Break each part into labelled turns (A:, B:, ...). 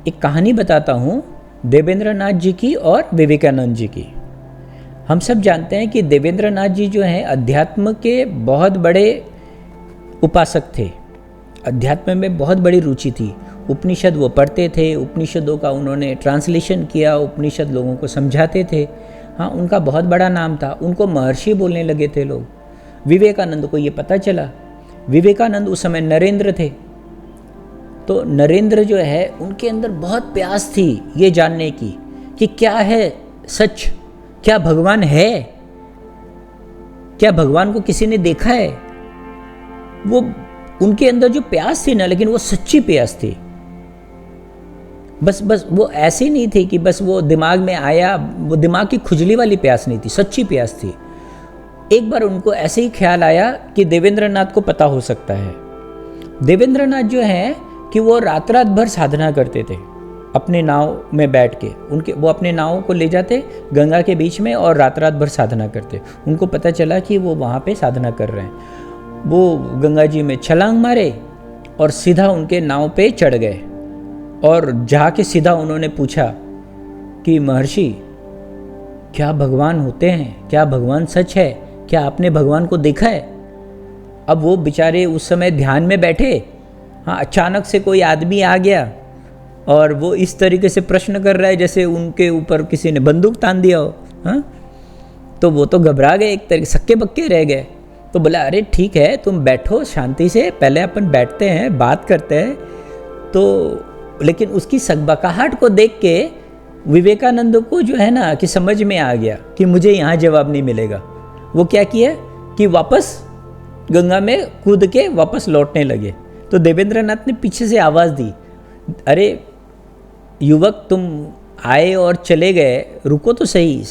A: एक कहानी बताता हूँ देवेंद्रनाथ जी की और विवेकानंद जी की। हम सब जानते हैं कि देवेंद्रनाथ जी जो हैं अध्यात्म के बहुत बड़े उपासक थे। अध्यात्म में बहुत बड़ी रुचि थी। उपनिषद वो पढ़ते थे, उपनिषदों का उन्होंने ट्रांसलेशन किया, उपनिषद लोगों को समझाते थे। हाँ, उनका बहुत बड़ा नाम था, उनको महर्षि बोलने लगे थे लोग। विवेकानंद को ये पता चला। विवेकानंद उस समय नरेंद्र थे, तो नरेंद्र जो है उनके अंदर बहुत प्यास थी ये जानने की कि क्या है सच, क्या भगवान है, क्या भगवान को किसी ने देखा है। वो उनके अंदर जो प्यास थी ना, लेकिन वो सच्ची प्यास थी। बस वो ऐसी नहीं थी कि बस वो दिमाग में आया, वो दिमाग की खुजली वाली प्यास नहीं थी, सच्ची प्यास थी। एक बार उनको ऐसे ही ख्याल आया कि देवेंद्रनाथ को पता हो सकता है। देवेंद्रनाथ जो है कि वो रात भर साधना करते थे अपने नाव में बैठ के। वो अपने नाव को ले जाते गंगा के बीच में और रात भर साधना करते। उनको पता चला कि वो वहाँ पे साधना कर रहे हैं। वो गंगा जी में छलांग मारे और सीधा उनके नाव पे चढ़ गए और जाके सीधा उन्होंने पूछा कि महर्षि, क्या भगवान होते हैं? क्या भगवान सच है? क्या आपने भगवान को देखा है? अब वो बेचारे उस समय ध्यान में बैठे। हाँ, अचानक से कोई आदमी आ गया और वो इस तरीके से प्रश्न कर रहा है जैसे उनके ऊपर किसी ने बंदूक तान दिया हो। हाँ, तो वो तो घबरा गए, एक तरीके सक्के बक्के रह गए। तो बोला, अरे ठीक है, तुम बैठो शांति से, पहले अपन बैठते हैं, बात करते हैं। तो लेकिन उसकी सकबकाहट को देख के विवेकानंद को जो है ना कि समझ में आ गया कि मुझे यहाँ जवाब नहीं मिलेगा। वो क्या किया कि वापस गंगा में कूद के वापस लौटने लगे। तो देवेंद्रनाथ ने पीछे से आवाज़ दी, अरे युवक, तुम आए और चले गए, रुको तो सही।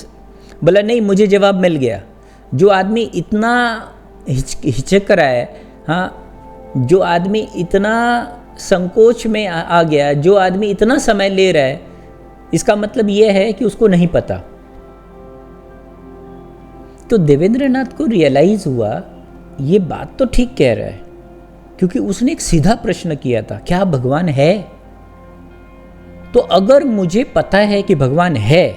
A: बोला, नहीं, मुझे जवाब मिल गया। जो आदमी इतना हिचक रहा है, हाँ, जो आदमी इतना संकोच में आ गया, जो आदमी इतना समय ले रहा है, इसका मतलब यह है कि उसको नहीं पता। तो देवेंद्रनाथ को रियलाइज हुआ ये बात तो ठीक कह रहा है, क्योंकि उसने एक सीधा प्रश्न किया था, क्या भगवान है? तो अगर मुझे पता है कि भगवान है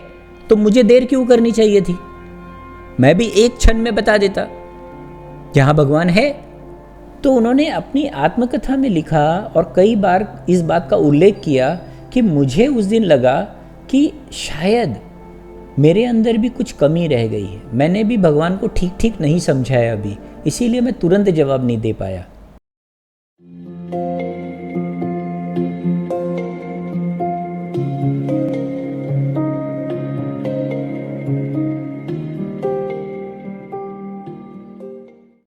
A: तो मुझे देर क्यों करनी चाहिए थी? मैं भी एक क्षण में बता देता जहां भगवान है। तो उन्होंने अपनी आत्मकथा में लिखा और कई बार इस बात का उल्लेख किया कि मुझे उस दिन लगा कि शायद मेरे अंदर भी कुछ कमी रह गई है, मैंने भी भगवान को ठीक नहीं समझाया अभी, इसीलिए मैं तुरंत जवाब नहीं दे पाया।